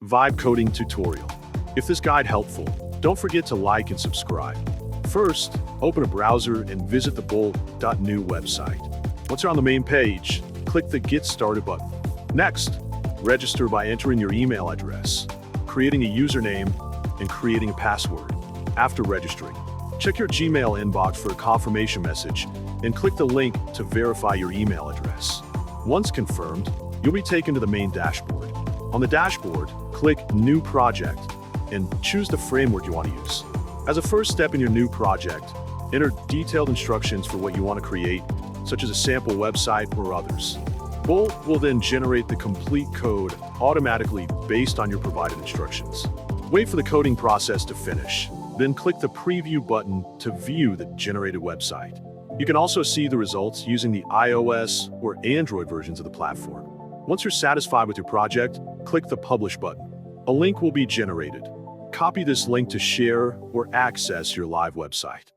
Vibe coding tutorial. If this guide helpful, don't forget to like and subscribe. First, open a browser and visit the 𝗕𝘂𝗀𝘀𝘀 website. Once you're on the main page, click the Get Started button. Next, register by entering your email address, creating a username, and creating a password. After registering, check your Gmail inbox for a confirmation message and click the link to verify your email address. Once confirmed, you'll be taken to the main dashboard. On the dashboard, click New Project and choose the framework you want to use. As a first step in your new project, enter detailed instructions for what you want to create, such as a sample website or others. 𝗕𝘂𝗀𝘀𝘀 will then generate the complete code automatically based on your provided instructions. Wait for the coding process to finish, then click the Preview button to view the generated website. You can also see the results using the iOS or Android versions of the platform. Once you're satisfied with your project, click the Publish button. A link will be generated. Copy this link to share or access your live website.